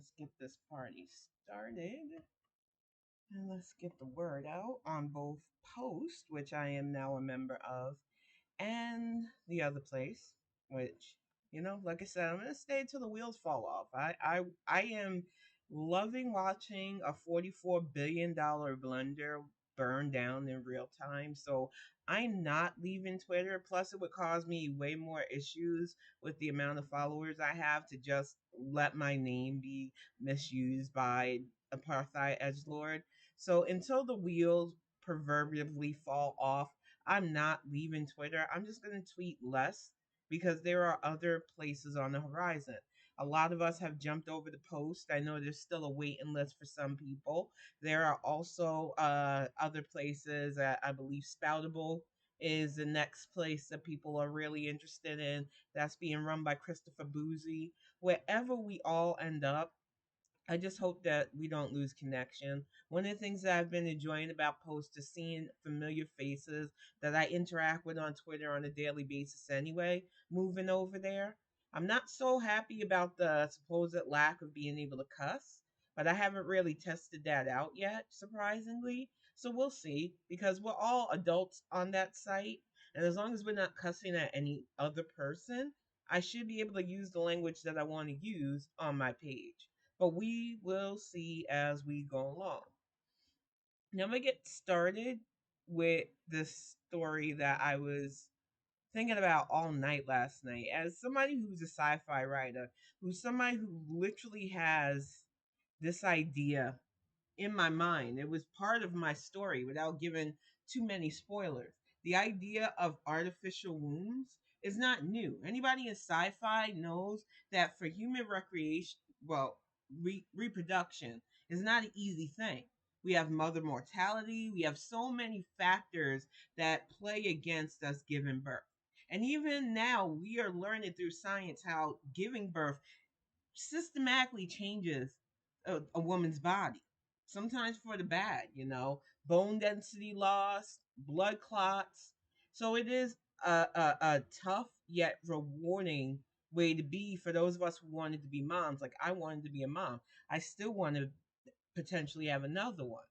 Let's get this party started. And let's get the word out on both Post, which I am now a member of, and the other place, which, like I said, I'm gonna stay till the wheels fall off. I am loving watching a $44 billion blender burn down in real time. So I'm not leaving Twitter. Plus, it would cause me way more issues with the amount of followers I have to just let my name be misused by apartheid edgelord. So until the wheels proverbially fall off, I'm not leaving Twitter. I'm just going to tweet less because there are other places on the horizon. A lot of us have jumped over the Post. I know there's still a waiting list for some people. There are also other places. I believe Spoutable is the next place that people are really interested in. That's being run by Christopher Boozy. Wherever we all end up, I just hope that we don't lose connection. One of the things that I've been enjoying about Post is seeing familiar faces that I interact with on Twitter on a daily basis anyway, moving over there. I'm not so happy about the supposed lack of being able to cuss, but I haven't really tested that out yet, surprisingly. So we'll see, because we're all adults on that site, and as long as we're not cussing at any other person, I should be able to use the language that I want to use on my page, but we will see as we go along. Now, I'm going to get started with this story that I was thinking about all night last night. As somebody who's a sci fi writer, who's somebody who literally has this idea in my mind. It was part of my story without giving too many spoilers. The idea of artificial wombs is not new. Anybody in sci-fi knows that for human recreation, well, reproduction is not an easy thing. We have mother mortality. We have so many factors that play against us giving birth. And even now, we are learning through science how giving birth systematically changes a woman's body, sometimes for the bad, bone density loss, blood clots. So it is a tough yet rewarding way to be for those of us who wanted to be moms. Like, I wanted to be a mom. I still want to potentially have another one.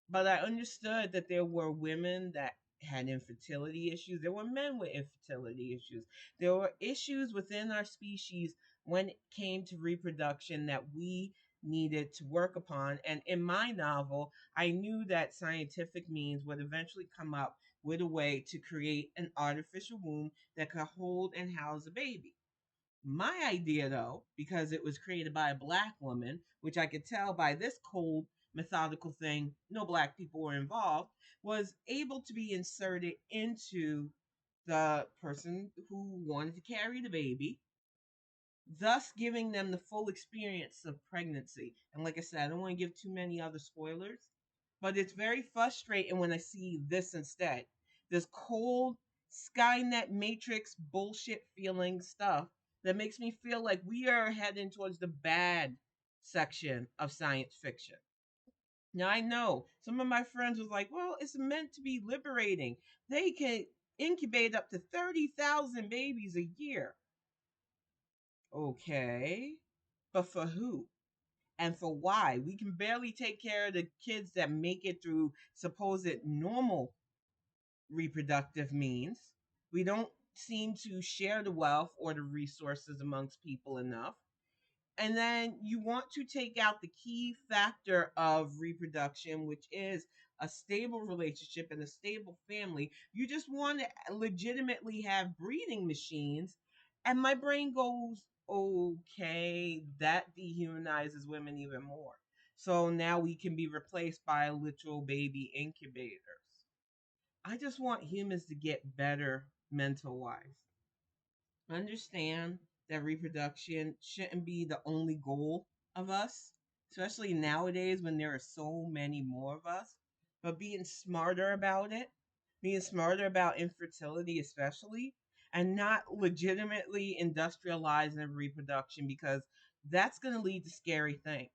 But I understood that there were women that had infertility issues. There were men with infertility issues. There were issues within our species when it came to reproduction that we needed to work upon. And in my novel, I knew that scientific means would eventually come up with a way to create an artificial womb that could hold and house a baby. My idea, though, because it was created by a black woman, which I could tell by this cold, methodical thing, no black people were involved, was able to be inserted into the person who wanted to carry the baby, thus giving them the full experience of pregnancy. And like I said, I don't want to give too many other spoilers, but it's very frustrating when I see this instead. This cold Skynet Matrix bullshit feeling stuff that makes me feel like we are heading towards the bad section of science fiction. Now I know some of my friends was like, well, it's meant to be liberating. They can incubate up to 30,000 babies a year. Okay. But for who? And for why? We can barely take care of the kids that make it through supposed normal reproductive means. We don't seem to share the wealth or the resources amongst people enough. And then you want to take out the key factor of reproduction, which is a stable relationship and a stable family. You just want to legitimately have breeding machines. And my brain goes, okay, that dehumanizes women even more. So now we can be replaced by literal baby incubators. I just want humans to get better mental wise. Understand that reproduction shouldn't be the only goal of us, especially nowadays when there are so many more of us. But being smarter about it, being smarter about infertility, especially, and not legitimately industrializing reproduction because that's going to lead to scary things.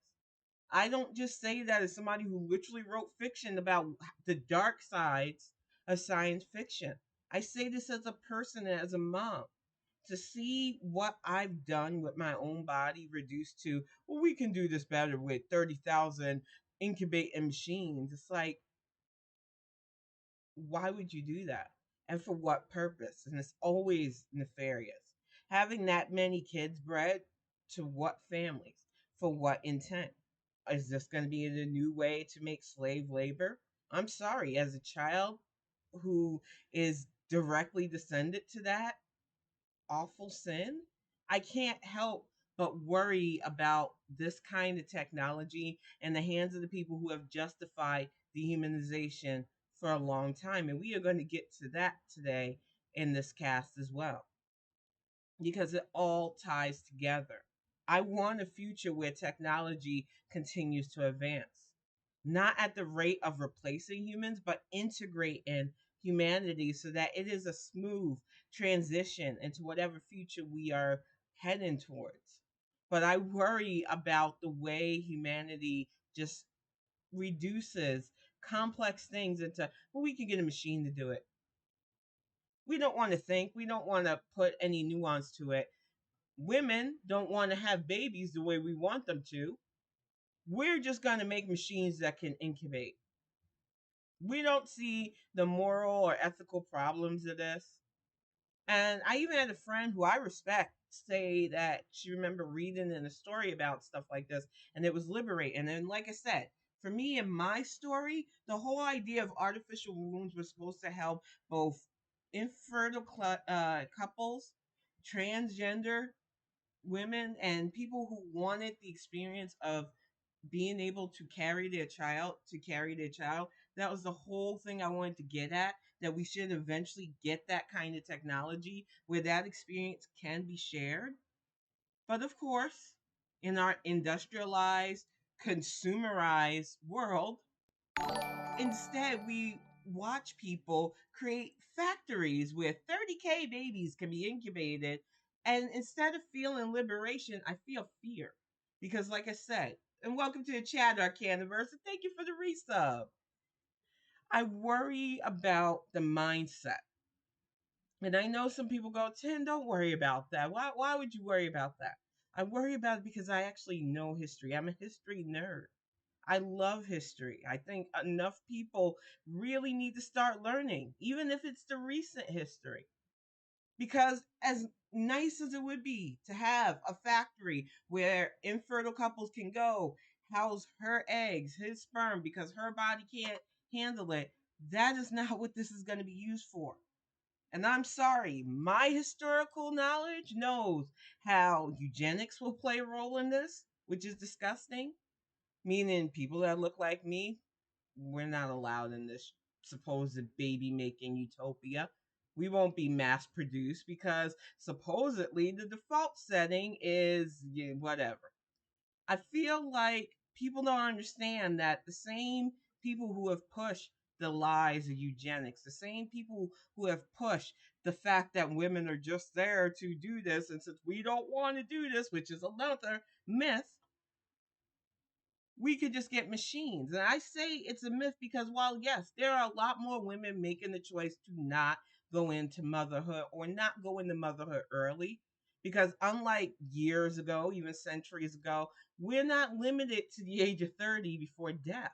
I don't just say that as somebody who literally wrote fiction about the dark sides of science fiction. I say this as a person and as a mom. to see what I've done with my own body reduced to, well, we can do this better with 30,000 incubating machines. It's like, why would you do that? And for what purpose? And it's always nefarious. Having that many kids bred, to what families? For what intent? Is this going to be a new way to make slave labor? I'm sorry, as a child who is directly descended to that awful sin, I can't help but worry about this kind of technology in the hands of the people who have justified dehumanization for a long time. And we are going to get to that today in this cast as well, because it all ties together. I want a future where technology continues to advance, not at the rate of replacing humans, but integrate in humanity so that it is a smooth transition into whatever future we are heading towards. But I worry about the way humanity just reduces complex things into, well, we can get a machine to do it. We don't want to think, we don't want to put any nuance to it. Women don't want to have babies the way we want them to. We're just going to make machines that can incubate. We don't see the moral or ethical problems of this. And I even had a friend who I respect say that she remembered reading in a story about stuff like this, and it was liberating. And like I said, for me in my story, the whole idea of artificial wombs was supposed to help both infertile couples, transgender women, and people who wanted the experience of being able to carry their child. That was the whole thing I wanted to get at, that we should eventually get that kind of technology where that experience can be shared. But of course, in our industrialized, consumerized world, instead we watch people create factories where 30K babies can be incubated, and instead of feeling liberation, I feel fear. Because like I said, and welcome to the chat, Arcaniverse, and thank you for the resub. I worry about the mindset. And I know some people go, Tin, don't worry about that. Why would you worry about that? I worry about it because I actually know history. I'm a history nerd. I love history. I think enough people really need to start learning, even if it's the recent history. Because as nice as it would be to have a factory where infertile couples can go house her eggs, his sperm, because her body can't handle it, that is not what this is going to be used for. And I'm sorry, my historical knowledge knows how eugenics will play a role in this, which is disgusting. Meaning people that look like me, we're not allowed in this supposed baby making utopia. We won't be mass produced because supposedly the default setting is whatever. I feel like people don't understand that the same people who have pushed the lies of eugenics, the same people who have pushed the fact that women are just there to do this, and since we don't want to do this, which is another myth, we could just get machines. And I say it's a myth because while, yes, there are a lot more women making the choice to not go into motherhood or not go into motherhood early, because unlike years ago, even centuries ago, we're not limited to the age of 30 before death.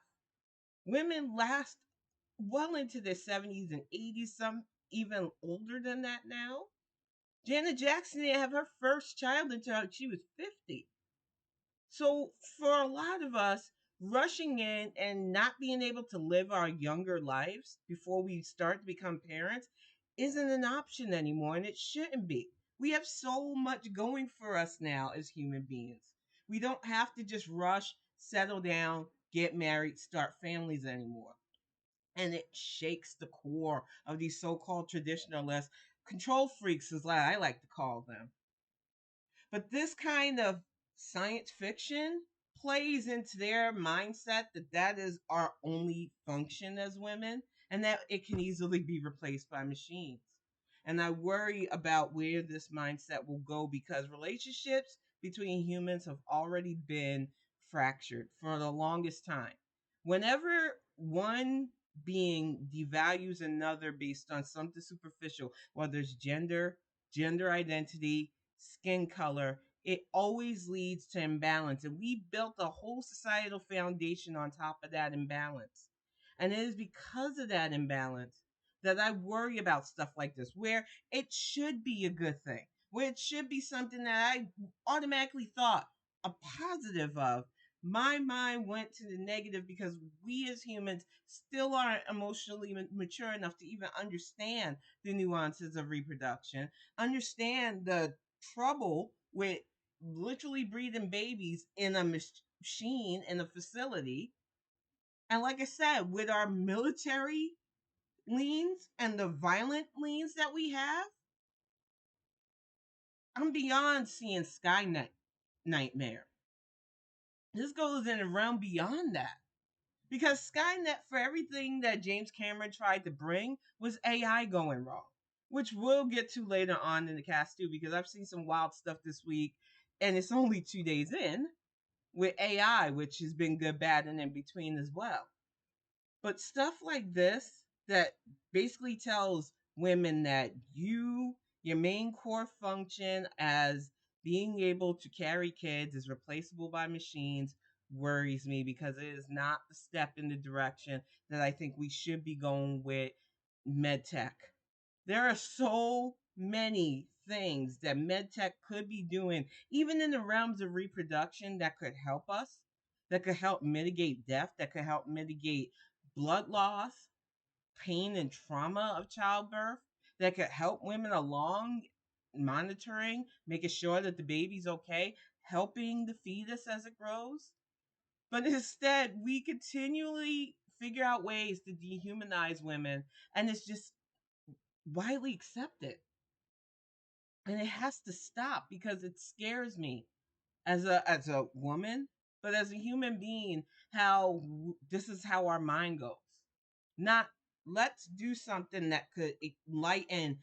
Women last well into their 70s and 80s, some even older than that now. Janet Jackson didn't have her first child until she was 50. So for a lot of us, rushing in and not being able to live our younger lives before we start to become parents isn't an option anymore, and it shouldn't be. We have so much going for us now as human beings. We don't have to just rush, settle down, get married, start families anymore. And it shakes the core of these so-called traditionalists, control freaks, as I like to call them. But this kind of science fiction plays into their mindset that that is our only function as women and that it can easily be replaced by machines. And I worry about where this mindset will go because relationships between humans have already been fractured for the longest time. Whenever one being devalues another based on something superficial, whether it's gender, gender identity, skin color, it always leads to imbalance. And we built a whole societal foundation on top of that imbalance. And it is because of that imbalance that I worry about stuff like this, where it should be a good thing, where it should be something that I automatically thought a positive of. My mind went to the negative because we as humans still aren't emotionally mature enough to even understand the nuances of reproduction, understand the trouble with literally breeding babies in a machine in a facility. And like I said, with our military leans and the violent leans that we have, I'm beyond seeing Skynet nightmare. This goes in a realm beyond that. Because Skynet, for everything that James Cameron tried to bring, was AI going wrong. Which we'll get to later on in the cast too, because I've seen some wild stuff this week, and it's only 2 days in with AI, which has been good, bad, and in between as well. But stuff like this that basically tells women that your main core function as being able to carry kids is replaceable by machines worries me, because it is not the step in the direction that I think we should be going with medtech. There are so many things that medtech could be doing, even in the realms of reproduction, that could help us, that could help mitigate death, that could help mitigate blood loss, pain, and trauma of childbirth, that could help women along, monitoring, making sure that the baby's okay, helping the fetus as it grows. But instead, we continually figure out ways to dehumanize women, and it's just widely accepted. And it has to stop, because it scares me as a woman, but as a human being, how this is how our mind goes. Not, let's do something that could enlighten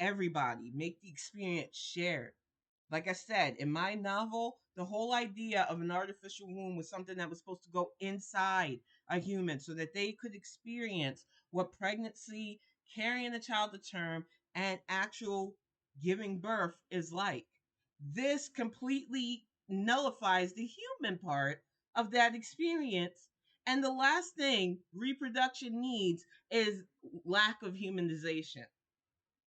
everybody, make the experience shared. Like I said, in my novel, the whole idea of an artificial womb was something that was supposed to go inside a human so that they could experience what pregnancy, carrying a child to term, and actual giving birth is like. This completely nullifies the human part of that experience. And the last thing reproduction needs is lack of humanization.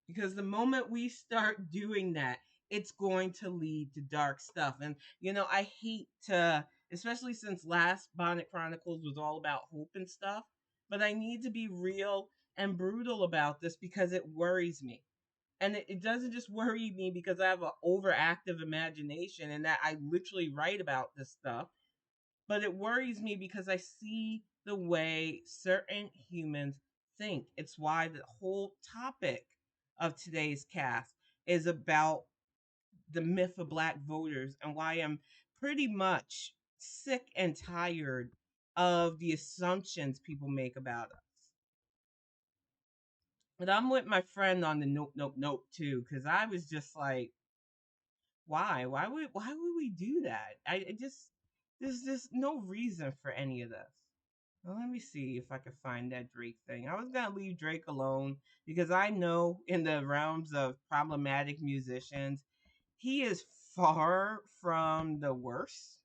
Because the moment we start doing that, it's going to lead to dark stuff. And, I hate to, especially since last Bonnet Chronicles was all about hope and stuff, but I need to be real and brutal about this because it worries me. And it doesn't just worry me because I have an overactive imagination and that I literally write about this stuff, but it worries me because I see the way certain humans think. It's why the whole topic of today's cast is about the myth of Black voters, and why I'm pretty much sick and tired of the assumptions people make about us. But I'm with my friend on the nope, nope, nope too, because I was just like, why? Why would we do that? I just, there's just no reason for any of this. Well, let me see if I can find that Drake thing. I was gonna leave Drake alone because I know in the realms of problematic musicians, he is far from the worst.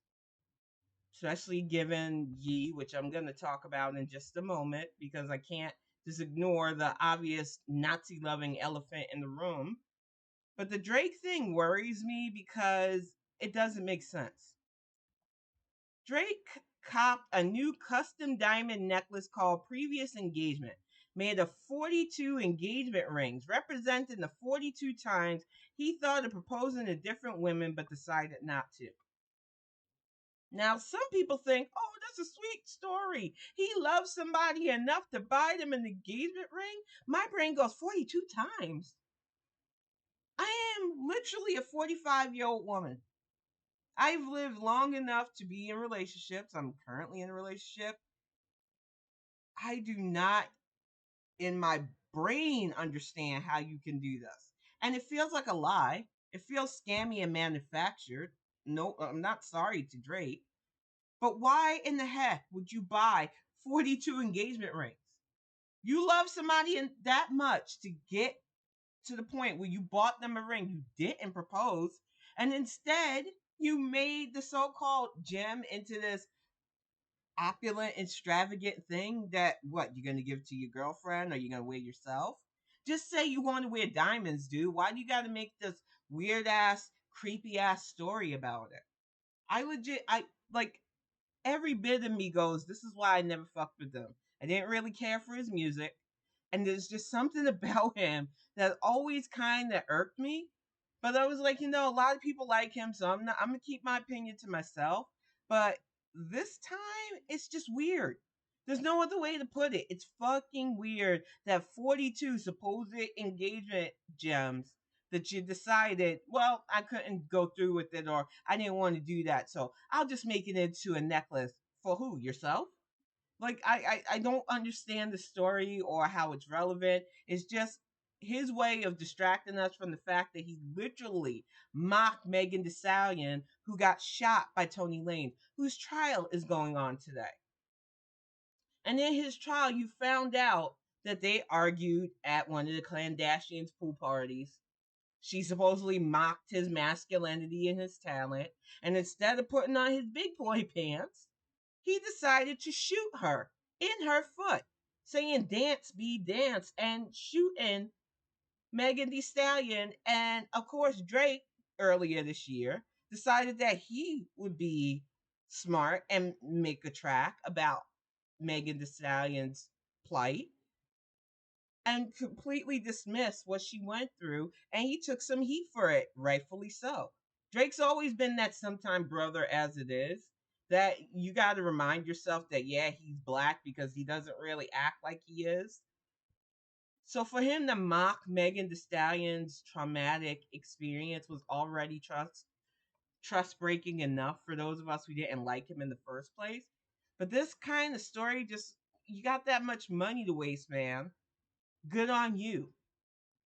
Especially given Yee, which I'm gonna talk about in just a moment, because I can't just ignore the obvious Nazi loving elephant in the room. But the Drake thing worries me because it doesn't make sense. Drake copped a new custom diamond necklace called Previous Engagement, made of 42 engagement rings, representing the 42 times he thought of proposing to different women but decided not to. Now, some people think, oh, that's a sweet story. He loves somebody enough to buy them an engagement ring. My brain goes, 42 times. I am literally a 45-year-old woman. I've lived long enough to be in relationships. I'm currently in a relationship. I do not, in my brain, understand how you can do this. And it feels like a lie. It feels scammy and manufactured. No, I'm not sorry to Drake. But why in the heck would you buy 42 engagement rings? You love somebody that much to get to the point where you bought them a ring, you didn't propose, and instead you made the so-called gem into this opulent, extravagant thing that what you're gonna give to your girlfriend or you're gonna wear yourself. Just say you want to wear diamonds, dude. Why do you gotta make this weird ass, creepy ass story about it? I like every bit of me goes, this is why I never fucked with him. I didn't really care for his music. And there's just something about him that always kind of irked me. But I was like, a lot of people like him, so I'm gonna keep my opinion to myself. But this time, it's just weird. There's no other way to put it. It's fucking weird that 42 supposed engagement gems that you decided, well, I couldn't go through with it or I didn't want to do that. So I'll just make it into a necklace for who? Yourself? Like I don't understand the story or how it's relevant. It's just his way of distracting us from the fact that he literally mocked Megan Thee Stallion, who got shot by Tony Lane, whose trial is going on today. And in his trial, you found out that they argued at one of the Kardashians' pool parties. She supposedly mocked his masculinity and his talent, and instead of putting on his big boy pants, he decided to shoot her in her foot, saying dance be dance, and shooting Megan Thee Stallion. And of course, Drake earlier this year decided that he would be smart and make a track about Megan Thee Stallion's plight and completely dismissed what she went through, and he took some heat for it, rightfully so. Drake's always been that sometime brother as it is, that you got to remind yourself that, yeah, he's black because he doesn't really act like he is. So for him to mock Megan Thee Stallion's traumatic experience was already trust breaking enough for those of us who didn't like him in the first place. But this kind of story just, you got that much money to waste, man. Good on you.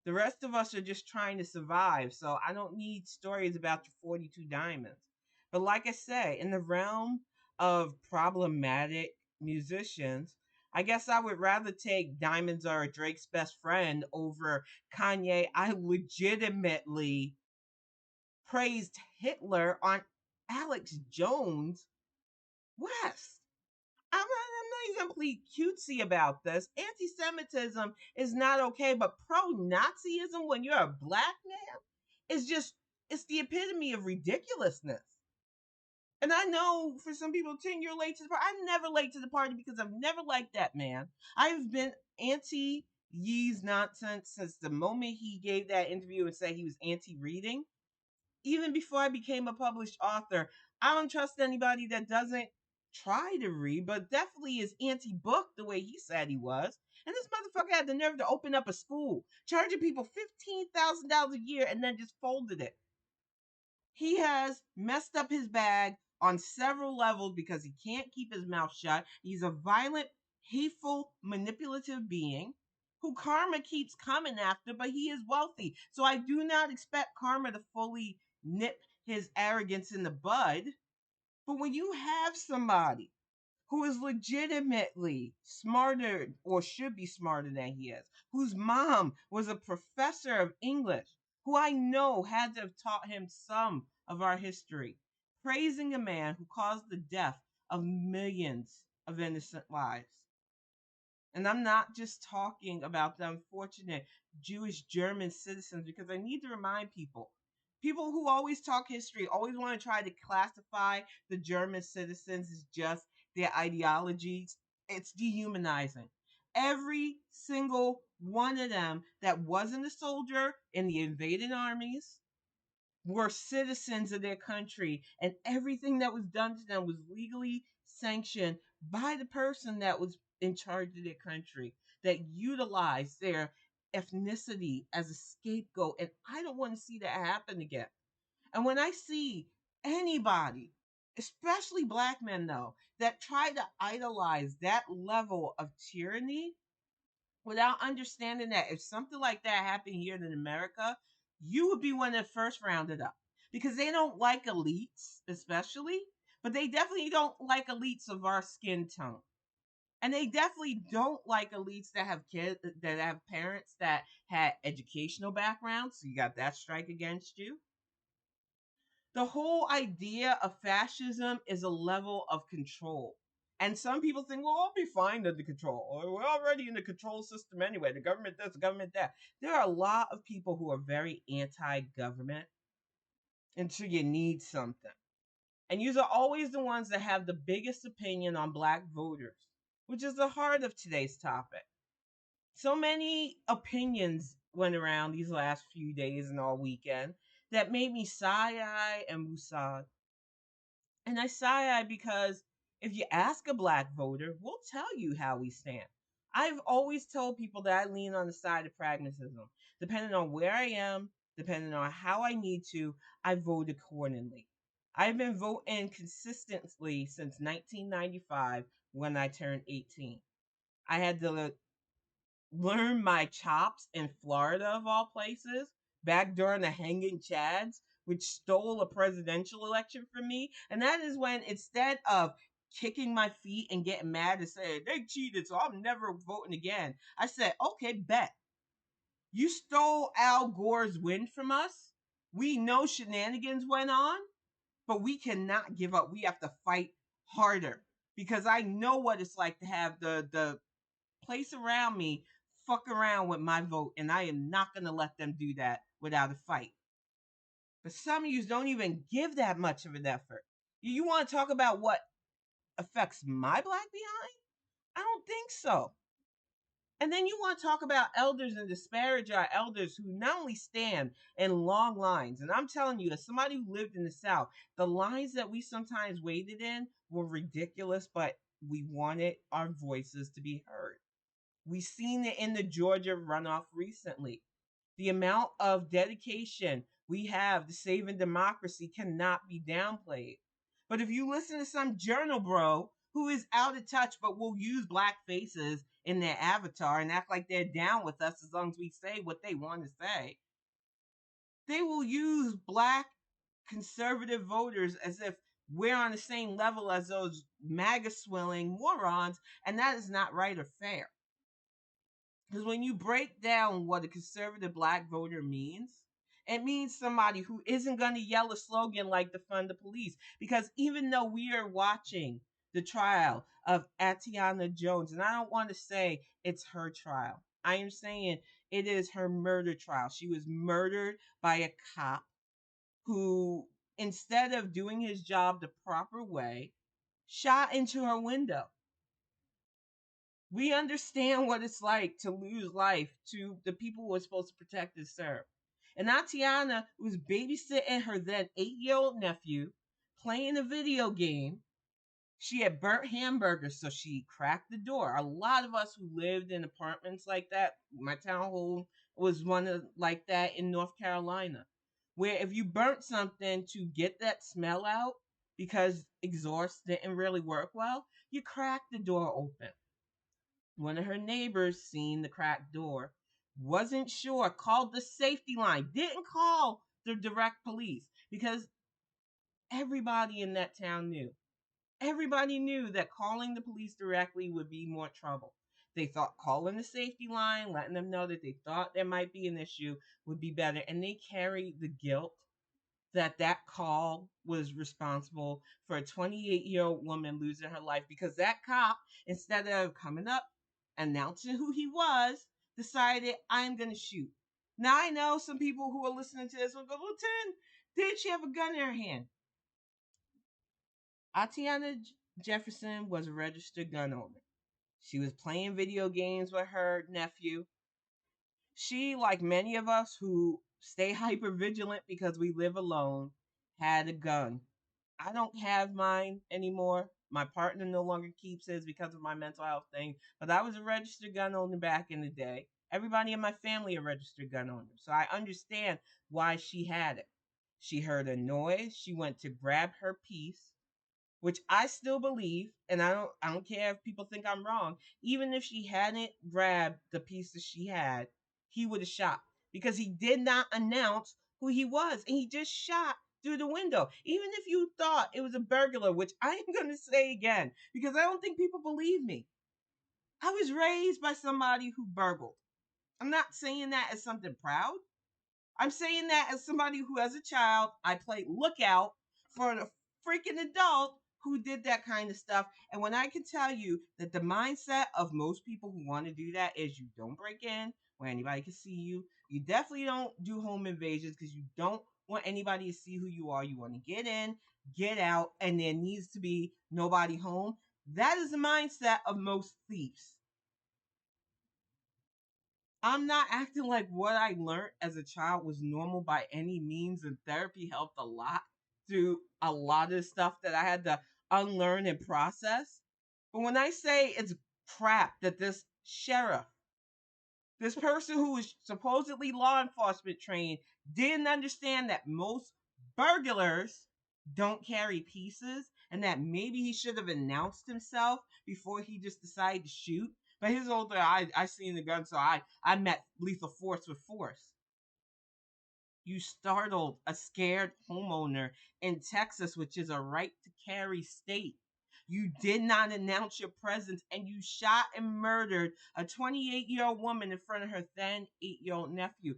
The rest of us are just trying to survive, so I don't need stories about your 42 diamonds. But like I say, in the realm of problematic musicians, I guess I would rather take Diamonds Are Drake's Best Friend over Kanye. I legitimately praised Hitler on Alex Jones West. I'm not even completely cutesy about this. Anti Semitism is not okay, but pro Nazism when you're a black man is just, it's the epitome of ridiculousness. And I know for some people, 10 years late to the party. I'm never late to the party because I've never liked that man. I've been anti Yee's nonsense since the moment he gave that interview and said he was anti reading. Even before I became a published author, I don't trust anybody that doesn't try to read, but definitely is anti-book the way he said he was. And this motherfucker had the nerve to open up a school, charging people $15,000 a year, and then just folded it. He has messed up his bag on several levels because he can't keep his mouth shut. He's a violent, hateful, manipulative being who karma keeps coming after, but he is wealthy. So I do not expect karma to fully nip his arrogance in the bud. But when you have somebody who is legitimately smarter or should be smarter than he is, whose mom was a professor of English, who I know had to have taught him some of our history, praising a man who caused the death of millions of innocent lives. And I'm not just talking about the unfortunate Jewish German citizens, because I need to remind people. People who always talk history always want to try to classify the German citizens as just their ideologies. It's dehumanizing. Every single one of them that wasn't a soldier in the invading armies were citizens of their country, and everything that was done to them was legally sanctioned by the person that was in charge of their country, that utilized their ethnicity as a scapegoat. And I don't want to see that happen again. And when I see anybody, especially black men though, that try to idolize that level of tyranny without understanding that if something like that happened here in America, you would be one of the first rounded up, because they don't like elites, especially, but they definitely don't like elites of our skin tone. And they definitely don't like elites that have kids, that have parents that had educational backgrounds. So you got that strike against you. The whole idea of fascism is a level of control. And some people think, well, I'll be fine under control. Or we're already in the control system anyway. The government this, the government that. There are a lot of people who are very anti government until you need something. And these are always the ones that have the biggest opinion on black voters, which is the heart of today's topic. So many opinions went around these last few days and all weekend that made me sigh and woosah. And I sigh because if you ask a black voter, we'll tell you how we stand. I've always told people that I lean on the side of pragmatism. Depending on where I am, depending on how I need to, I vote accordingly. I've been voting consistently since 1995 when I turned 18. I had to learn my chops in Florida, of all places, back during the hanging chads, which stole a presidential election from me. And that is when, instead of kicking my feet and getting mad and saying they cheated, so I'm never voting again, I said, okay, bet. You stole Al Gore's win from us. We know shenanigans went on, but we cannot give up. We have to fight harder because I know what it's like to have the place around me fuck around with my vote, and I am not going to let them do that without a fight. But some of you don't even give that much of an effort. You want to talk about what affects my black behind? I don't think so. And then you want to talk about elders and disparage our elders who not only stand in long lines, and I'm telling you, as somebody who lived in the South, the lines that we sometimes waited in were ridiculous, but we wanted our voices to be heard. We've seen it in the Georgia runoff recently. The amount of dedication we have to saving democracy cannot be downplayed. But if you listen to some journal bro who is out of touch but will use black faces in their avatar and act like they're down with us as long as we say what they want to say, they will use black conservative voters as if we're on the same level as those MAGA swilling morons, and that is not right or fair. Because when you break down what a conservative black voter means, it means somebody who isn't going to yell a slogan like defund the police. Because even though we are watching the trial of Atiana Jones, and I don't want to say it's her trial, I am saying it is her murder trial. She was murdered by a cop who, instead of doing his job the proper way, shot into her window. We understand what it's like to lose life to the people who are supposed to protect and serve. And Atiana was babysitting her then 8-year-old nephew, playing a video game. She had burnt hamburgers, so she cracked the door. A lot of us who lived in apartments like that, my townhome was one of like that in North Carolina, where if you burnt something to get that smell out because exhaust didn't really work well, you cracked the door open. One of her neighbors seen the cracked door, wasn't sure, called the safety line, didn't call the direct police because everybody in that town knew. Everybody knew that calling the police directly would be more trouble. They thought calling the safety line, letting them know that they thought there might be an issue would be better. And they carried the guilt that that call was responsible for a 28-year-old woman losing her life because that cop, instead of coming up, announcing who he was, decided, I'm going to shoot. Now, I know some people who are listening to this will go, Lieutenant, did she have a gun in her hand? Atiana Jefferson was a registered gun owner. She was playing video games with her nephew. She, like many of us who stay hyper vigilant because we live alone, had a gun. I don't have mine anymore. My partner no longer keeps his because of my mental health thing. But I was a registered gun owner back in the day. Everybody in my family are registered gun owners. So I understand why she had it. She heard a noise. She went to grab her piece, which I still believe, and I don't care if people think I'm wrong. Even if she hadn't grabbed the piece that she had, he would have shot because he did not announce who he was, and he just shot through the window. Even if you thought it was a burglar, which I am going to say again because I don't think people believe me. I was raised by somebody who burgled. I'm not saying that as something proud. I'm saying that as somebody who, as a child, I played lookout for the freaking adult who did that kind of stuff. And when I can tell you that the mindset of most people who want to do that is you don't break in where anybody can see you. You definitely don't do home invasions because you don't want anybody to see who you are. You want to get in, get out, and there needs to be nobody home. That is the mindset of most thieves. I'm not acting like what I learned as a child was normal by any means, and therapy helped a lot through a lot of stuff that I had to unlearn and process. But when I say it's crap that this sheriff, this person who was supposedly law enforcement trained, didn't understand that most burglars don't carry pieces and that maybe he should have announced himself before he just decided to shoot. But his older, I seen the gun, so I met lethal force with force. You startled a scared homeowner in Texas, which is a right to carry state. You did not announce your presence and you shot and murdered a 28-year-old woman in front of her then 8-year-old nephew.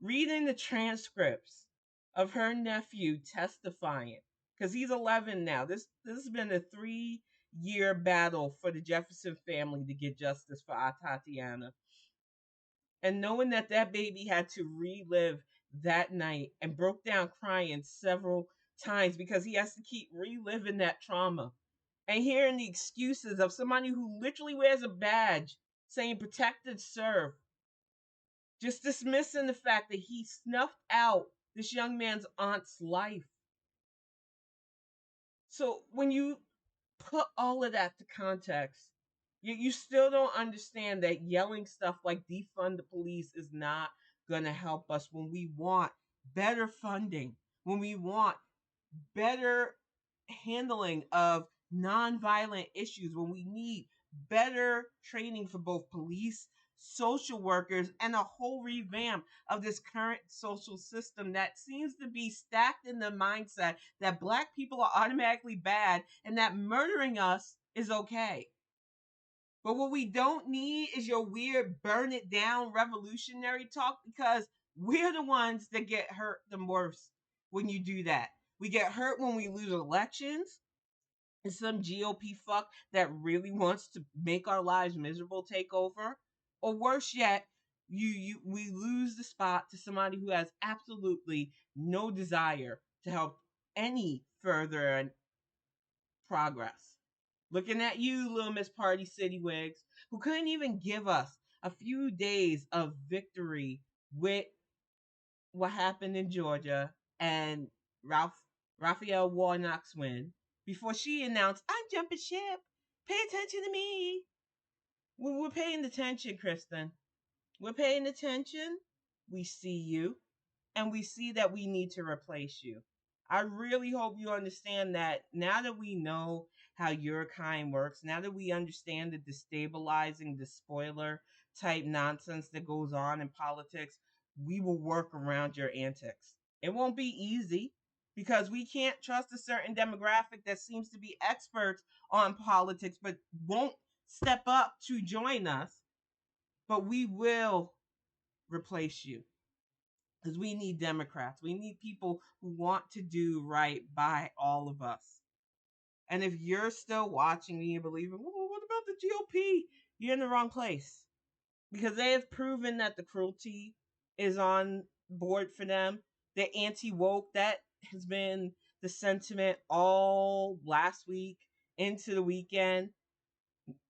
Reading the transcripts of her nephew testifying, because he's 11 now. This has been a 3-year battle for the Jefferson family to get justice for our Tatiana. And knowing that that baby had to relive that night and broke down crying several times because he has to keep reliving that trauma. And hearing the excuses of somebody who literally wears a badge saying protected serve, just dismissing the fact that he snuffed out this young man's aunt's life. So when you put all of that to context, you still don't understand that yelling stuff like defund the police is not going to help us when we want better funding, when we want better handling of nonviolent issues, when we need better training for both police, social workers, and a whole revamp of this current social system that seems to be stacked in the mindset that Black people are automatically bad and that murdering us is okay. But what we don't need is your weird burn it down revolutionary talk, because we're the ones that get hurt the most when you do that. We get hurt when we lose elections and some GOP fuck that really wants to make our lives miserable take over. Or worse yet, we lose the spot to somebody who has absolutely no desire to help any further progress. Looking at you, little Miss Party City Wigs, who couldn't even give us a few days of victory with what happened in Georgia and Raphael Warnock's win before she announced, I'm jumping ship. Pay attention to me. We're paying attention, Kristen. We're paying attention. We see you. And we see that we need to replace you. I really hope you understand that now that we know how your kind works, now that we understand the destabilizing, the spoiler type nonsense that goes on in politics, we will work around your antics. It won't be easy because we can't trust a certain demographic that seems to be experts on politics but won't step up to join us. But we will replace you. Because we need Democrats. We need people who want to do right by all of us. And if you're still watching me and believing, well, what about the GOP? You're in the wrong place. Because they have proven that the cruelty is on board for them. The anti-woke, that has been the sentiment all last week into the weekend.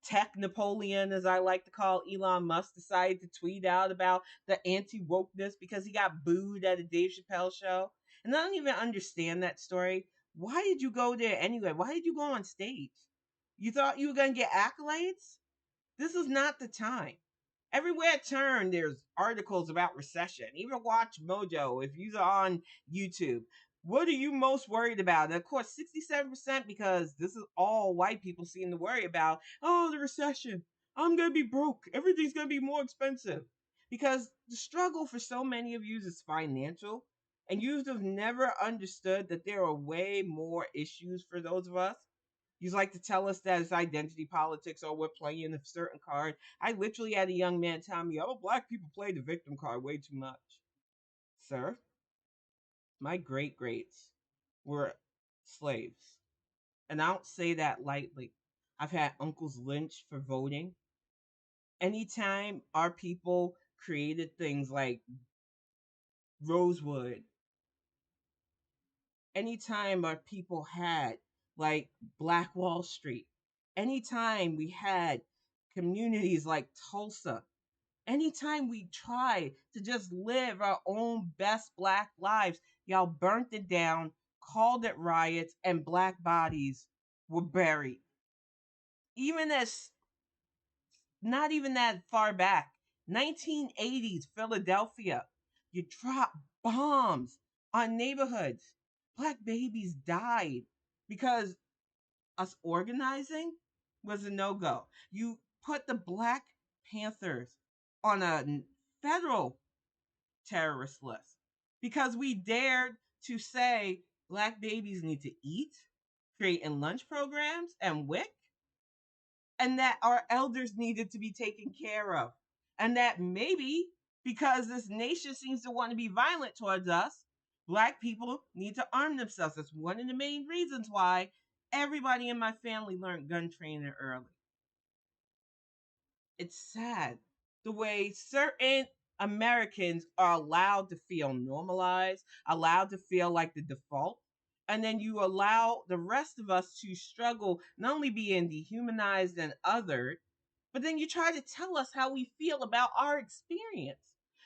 Tech Napoleon, as I like to call Elon Musk, decided to tweet out about the anti-wokeness because he got booed at a Dave Chappelle show. And I don't even understand that story. Why did you go there anyway? Why did you go on stage? You thought you were going to get accolades? This is not the time. Everywhere I turn, there's articles about recession. Even watch Mojo if you're on YouTube. What are you most worried about? And of course, 67%, because this is all white people seem to worry about. Oh, the recession. I'm going to be broke. Everything's going to be more expensive. Because the struggle for so many of you is financial. And you have never understood that there are way more issues for those of us. You like to tell us that it's identity politics or we're playing a certain card. I literally had a young man tell me, oh, black people play the victim card way too much. Sir, my great greats were slaves. And I don't say that lightly. I've had uncles lynched for voting. Anytime our people created things like Rosewood, anytime our people had like Black Wall Street, anytime we had communities like Tulsa, anytime we try to just live our own best black lives, y'all burnt it down, called it riots, and black bodies were buried. Even as not even that far back, 1980s Philadelphia, you drop bombs on neighborhoods. Black babies died because us organizing was a no go. You put the Black Panthers on a federal terrorist list because we dared to say black babies need to eat, creating lunch programs and WIC, and that our elders needed to be taken care of. And that maybe because this nation seems to want to be violent towards us, black people need to arm themselves. That's one of the main reasons why everybody in my family learned gun training early. It's sad the way certain Americans are allowed to feel normalized, allowed to feel like the default, and then you allow the rest of us to struggle, not only being dehumanized and othered, but then you try to tell us how we feel about our experience.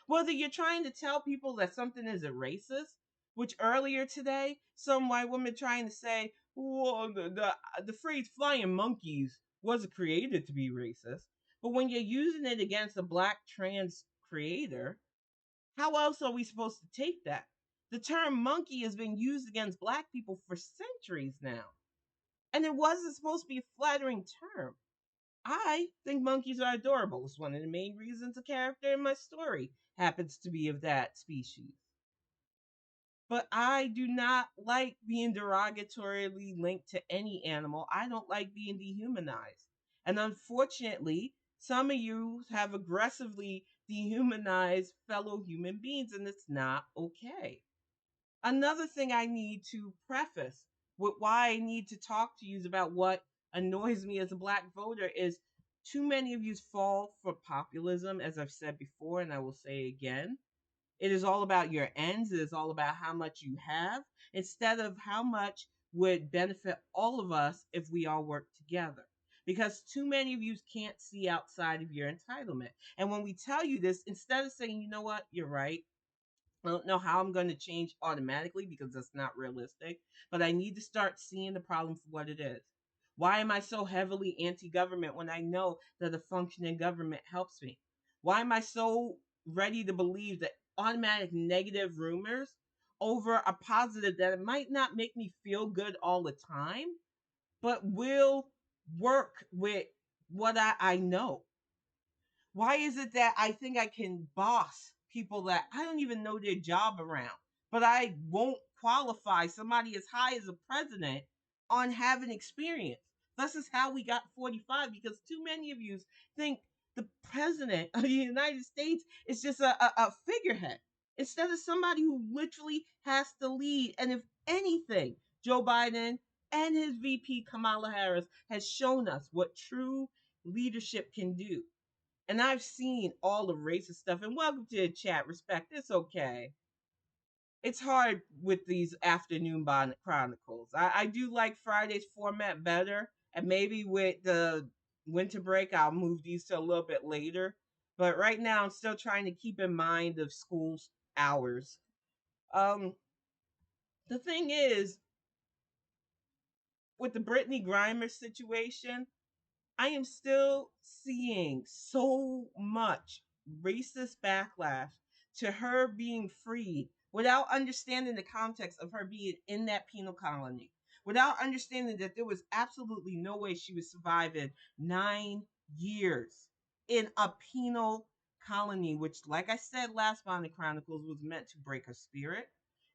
Whether you're trying to tell people that something isn't racist, which earlier today, some white woman trying to say, well, the phrase flying monkeys wasn't created to be racist. But when you're using it against a black trans creator, how else are we supposed to take that? The term monkey has been used against black people for centuries now. And it wasn't supposed to be a flattering term. I think monkeys are adorable. It's one of the main reasons a character in my story happens to be of that species. But I do not like being derogatorily linked to any animal. I don't like being dehumanized. And unfortunately, some of you have aggressively dehumanized fellow human beings, and it's not okay. Another thing I need to preface with why I need to talk to you about what annoys me as a black voter is too many of you fall for populism, as I've said before, and I will say again. It is all about your ends. It is all about how much you have instead of how much would benefit all of us if we all work together. Because too many of you can't see outside of your entitlement. And when we tell you this, instead of saying, you know what, you're right, I don't know how I'm going to change automatically because that's not realistic, but I need to start seeing the problem for what it is. Why am I so heavily anti government when I know that a functioning government helps me? Why am I so ready to believe that automatic negative rumors over a positive that it might not make me feel good all the time, but will work with what I know? Why is it that I think I can boss people that I don't even know their job around, but I won't qualify somebody as high as a president on having experience? This is how we got 45 because too many of you think the president of the United States is just a figurehead instead of somebody who literally has to lead. And if anything, Joe Biden and his VP Kamala Harris has shown us what true leadership can do. And I've seen all the racist stuff. And welcome to the chat. Respect. It's okay. It's hard with these afternoon Bonnet Chronicles. I do like Friday's format better. And maybe with the winter break, I'll move these to a little bit later. But right now, I'm still trying to keep in mind of school's hours. Um, the thing is, with the Brittany Griner situation, I am still seeing so much racist backlash to her being freed without understanding the context of her being in that penal colony, without understanding that there was absolutely no way she was surviving 9 years in a penal colony, which, like I said last Bonnet Chronicles, was meant to break her spirit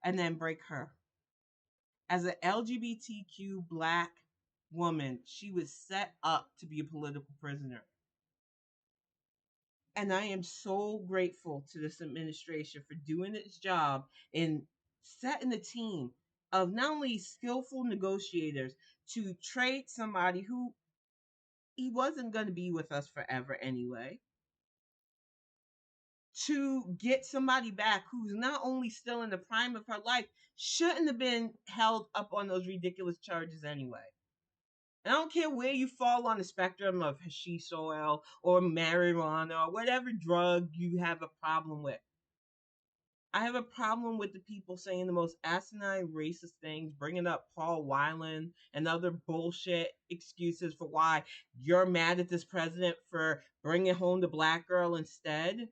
and then break her. As an LGBTQ black woman. She was set up to be a political prisoner. And I am so grateful to this administration for doing its job in setting a team of not only skillful negotiators to trade somebody who he wasn't going to be with us forever anyway, to get somebody back who's not only still in the prime of her life, shouldn't have been held up on those ridiculous charges anyway. And I don't care where you fall on the spectrum of hashish oil or marijuana or whatever drug you have a problem with. I have a problem with the people saying the most asinine racist things, bringing up Paul Weiland and other bullshit excuses for why you're mad at this president for bringing home the black girl instead.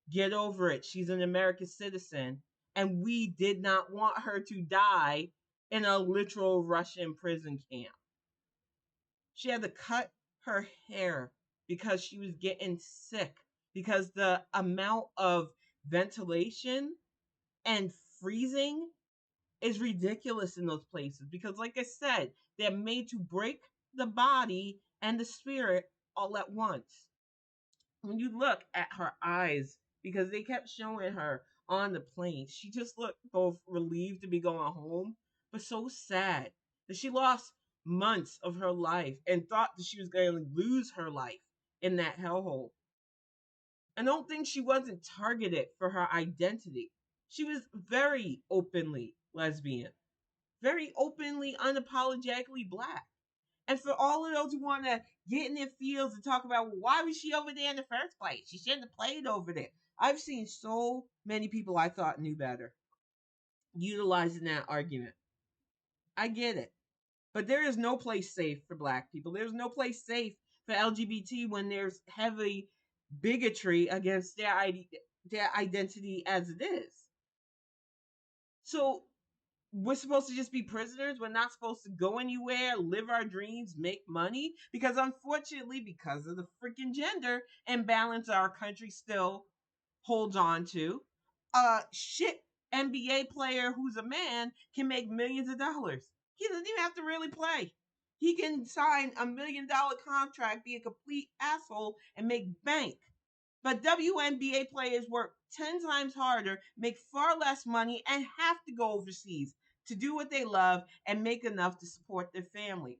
Get over it. She's an American citizen, and we did not want her to die in a literal Russian prison camp. She had to cut her hair because she was getting sick, because the amount of ventilation and freezing is ridiculous in those places. Because, like I said, they're made to break the body and the spirit all at once. When you look at her eyes, because they kept showing her on the plane, she just looked both relieved to be going home, but so sad that she lost months of her life and thought that she was going to lose her life in that hellhole. I don't think she wasn't targeted for her identity. She was very openly lesbian, very openly, unapologetically black. And for all of those who want to get in their fields and talk about, well, why was she over there in the first place? She shouldn't have played over there. I've seen so many people I thought knew better utilizing that argument. I get it. But there is no place safe for black people. There's no place safe for LGBT when there's heavy bigotry against their identity as it is. So we're supposed to just be prisoners. We're not supposed to go anywhere, live our dreams, make money. Because unfortunately, because of the freaking gender imbalance our country still holds on to, a shit NBA player who's a man can make millions of dollars. He doesn't even have to really play. He can sign $1 million contract, be a complete asshole, and make bank. But WNBA players work 10 times harder, make far less money, and have to go overseas to do what they love and make enough to support their families.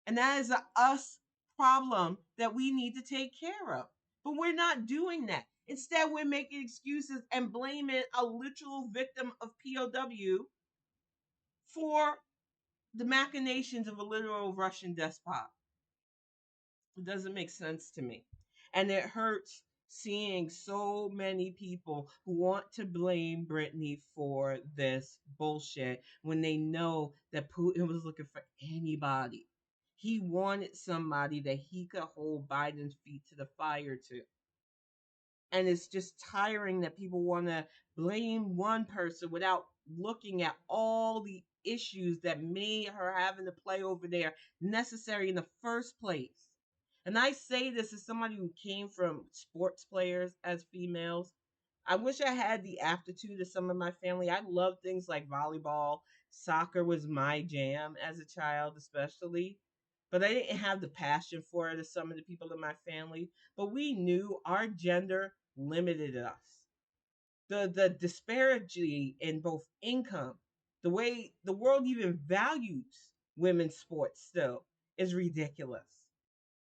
And that is a us problem that we need to take care of. But we're not doing that. Instead, we're making excuses and blaming a literal victim of POW for the machinations of a literal Russian despot. It doesn't make sense to me. And it hurts seeing so many people who want to blame Brittany for this bullshit when they know that Putin was looking for anybody. He wanted somebody that he could hold Biden's feet to the fire to. And it's just tiring that people want to blame one person without looking at all the issues that made her having to play over there necessary in the first place. And I say this as somebody who came from sports players as females. I wish I had the aptitude of some of my family. I love things like volleyball. Soccer was my jam as a child, especially. But I didn't have the passion for it as some of the people in my family. But we knew our gender limited us. The disparity in both income, the way the world even values women's sports still is ridiculous.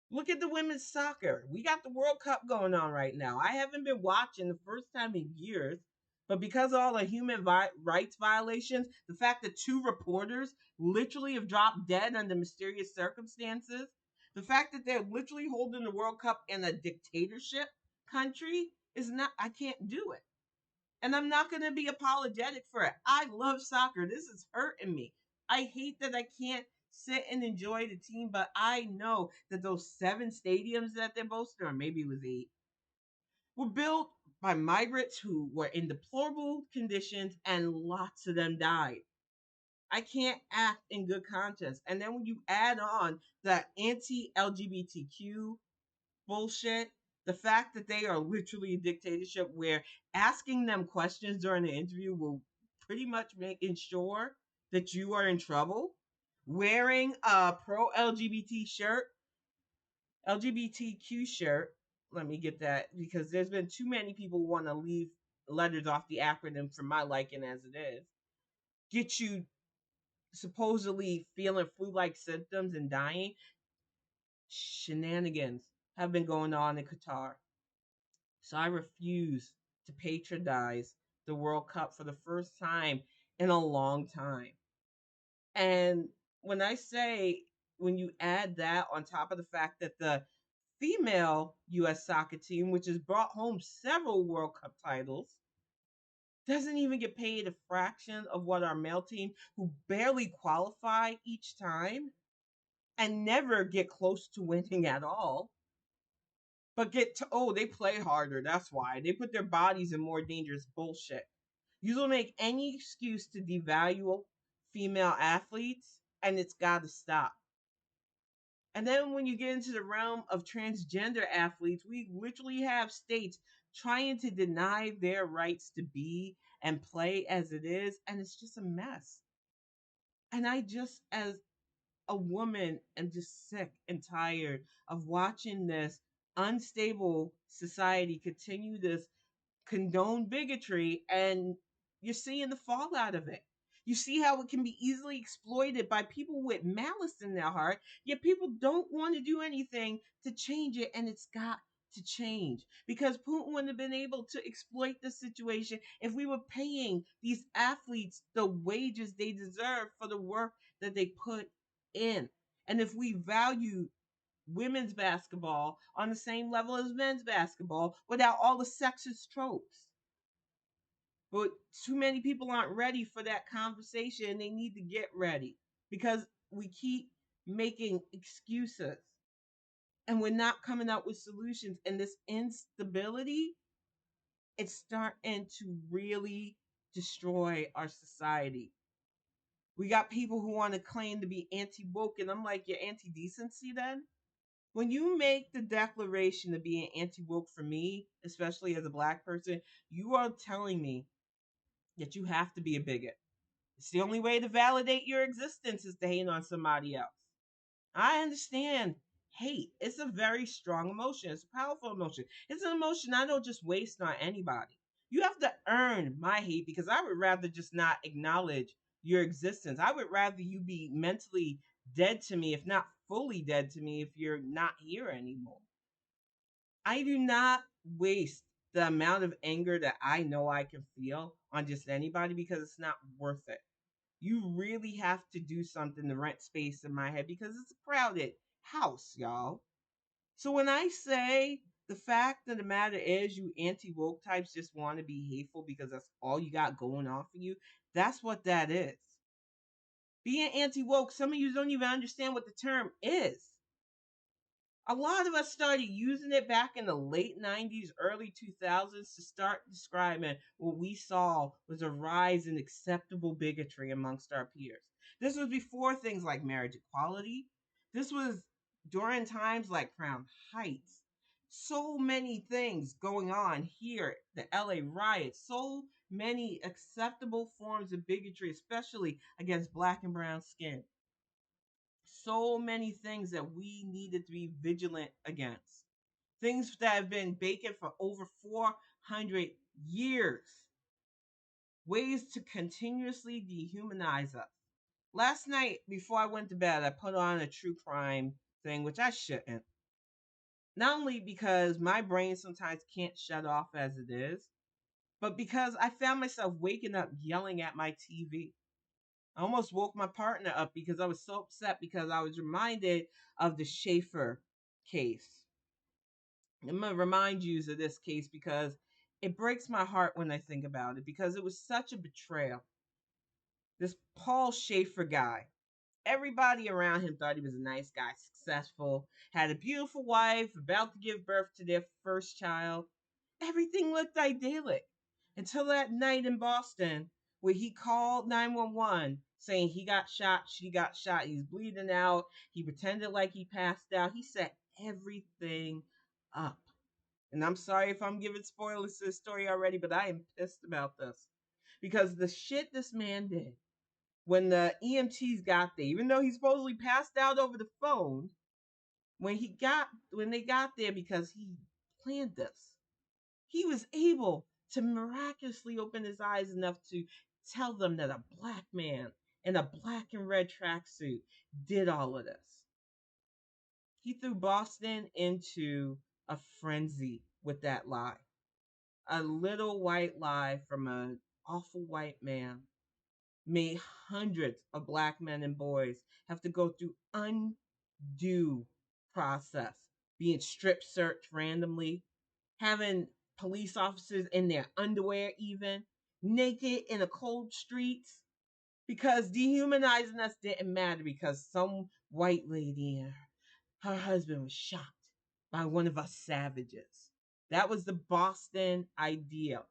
Look at the women's soccer. We got the World Cup going on right now. I haven't been watching the first time in years, but because of all the human rights violations, the fact that 2 reporters literally have dropped dead under mysterious circumstances, the fact that they're literally holding the World Cup in a dictatorship country is not, I can't do it. And I'm not going to be apologetic for it. I love soccer. This is hurting me. I hate that I can't sit and enjoy the team, but I know that those 7 stadiums that they're boasting, or maybe it was 8, were built by migrants who were in deplorable conditions, and lots of them died. I can't act in good conscience. And then when you add on the anti-LGBTQ bullshit, the fact that they are literally a dictatorship where asking them questions during the interview will pretty much making sure that you are in trouble, wearing a pro LGBT shirt, LGBTQ shirt. Let me get that because there's been too many people want to leave letters off the acronym for my liking as it is. Get you supposedly feeling flu-like symptoms and dying. Shenanigans have been going on in Qatar. So I refuse to patronize the World Cup for the first time in a long time. And when I say, when you add that on top of the fact that the female U.S. soccer team, which has brought home several World Cup titles, doesn't even get paid a fraction of what our male team, who barely qualify each time and never get close to winning at all, but they play harder. That's why. They put their bodies in more dangerous bullshit. You will make any excuse to devalue female athletes, and it's got to stop. And then when you get into the realm of transgender athletes, we literally have states trying to deny their rights to be and play as it is, and it's just a mess. And I just, as a woman, am just sick and tired of watching this unstable society continue this condone bigotry, and you're seeing the fallout of it. You see how it can be easily exploited by people with malice in their heart, yet people don't want to do anything to change it, and it's got to change because Putin wouldn't have been able to exploit the situation if we were paying these athletes the wages they deserve for the work that they put in. And if we value women's basketball on the same level as men's basketball without all the sexist tropes. But too many people aren't ready for that conversation. They need to get ready because we keep making excuses and we're not coming up with solutions. And this instability, it's starting to really destroy our society. We got people who want to claim to be anti-woke, and I'm like, you're anti-decency then? When you make the declaration of being anti-woke for me, especially as a black person, you are telling me that you have to be a bigot. It's the only way to validate your existence is to hate on somebody else. I understand hate. It's a very strong emotion. It's a powerful emotion. It's an emotion I don't just waste on anybody. You have to earn my hate because I would rather just not acknowledge your existence. I would rather you be mentally dead to me, if not fully dead to me, if you're not here anymore. I do not waste the amount of anger that I know I can feel on just anybody because it's not worth it. You really have to do something to rent space in my head because it's a crowded house, y'all. So when I say the fact of the matter is you anti-woke types just want to be hateful because that's all you got going on for you, that's what that is. Being anti-woke, some of you don't even understand what the term is. A lot of us started using it back in the late 90s, early 2000s to start describing what we saw was a rise in acceptable bigotry amongst our peers. This was before things like marriage equality. This was during times like Crown Heights. So many things going on here, the LA riots, so many acceptable forms of bigotry, especially against black and brown skin. So many things that we needed to be vigilant against. Things that have been baking for over 400 years. Ways to continuously dehumanize us. Last night, before I went to bed, I put on a true crime thing, which I shouldn't. Not only because my brain sometimes can't shut off as it is, but because I found myself waking up yelling at my TV. I almost woke my partner up because I was so upset because I was reminded of the Schaefer case. I'm going to remind you of this case because it breaks my heart when I think about it because it was such a betrayal. This Paul Schaefer guy, everybody around him thought he was a nice guy, successful, had a beautiful wife, about to give birth to their first child. Everything looked idyllic until that night in Boston where he called 911 saying he got shot, she got shot, he's bleeding out. He pretended like he passed out. He set everything up. And I'm sorry if I'm giving spoilers to the story already, but I am pissed about this because the shit this man did When the EMTs got there, even though he supposedly passed out over the phone, when they got there, because he planned this, he was able to miraculously open his eyes enough to tell them that a black man in a black and red tracksuit did all of this. He threw Boston into a frenzy with that lie. A little white lie from an awful white man made hundreds of black men and boys have to go through undue process, being strip searched randomly, having police officers in their underwear, even naked in the cold streets, because dehumanizing us didn't matter because some white lady and her husband was shot by one of us savages. That was the Boston idea.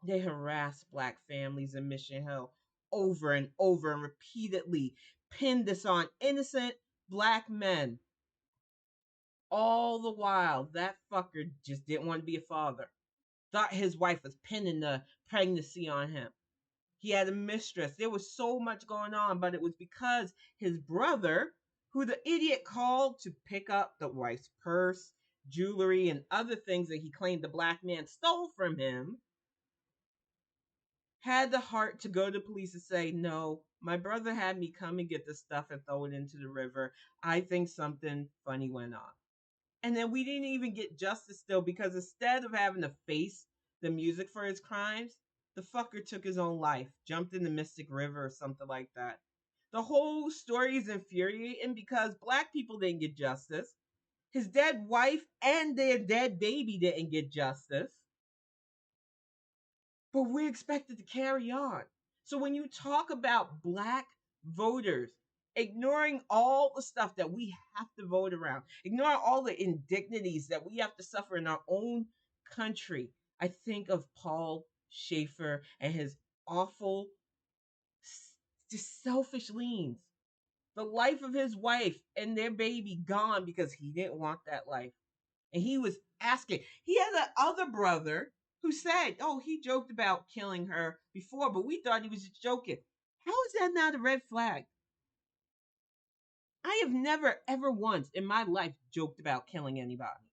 They harassed black families in Mission Hill over and over and repeatedly pinned this on innocent black men. All the while, that fucker just didn't want to be a father. Thought his wife was pinning the pregnancy on him. He had a mistress. There was so much going on, but it was because his brother, who the idiot called to pick up the wife's purse, jewelry, and other things that he claimed the black man stole from him, had the heart to go to the police and say, "No, my brother had me come and get the stuff and throw it into the river. I think something funny went on." And then we didn't even get justice still, because instead of having to face the music for his crimes, the fucker took his own life, jumped in the Mystic River or something like that. The whole story is infuriating because black people didn't get justice. His dead wife and their dead baby didn't get justice. But we're expected to carry on. So when you talk about black voters ignoring all the stuff that we have to vote around, ignoring all the indignities that we have to suffer in our own country, I think of Paul Schaefer and his awful, just selfish leans. The life of his wife and their baby gone because he didn't want that life. And he was asking. He had an other brother who said, "Oh, he joked about killing her before, but we thought he was just joking." How is that not a red flag? I have never, ever once in my life joked about killing anybody.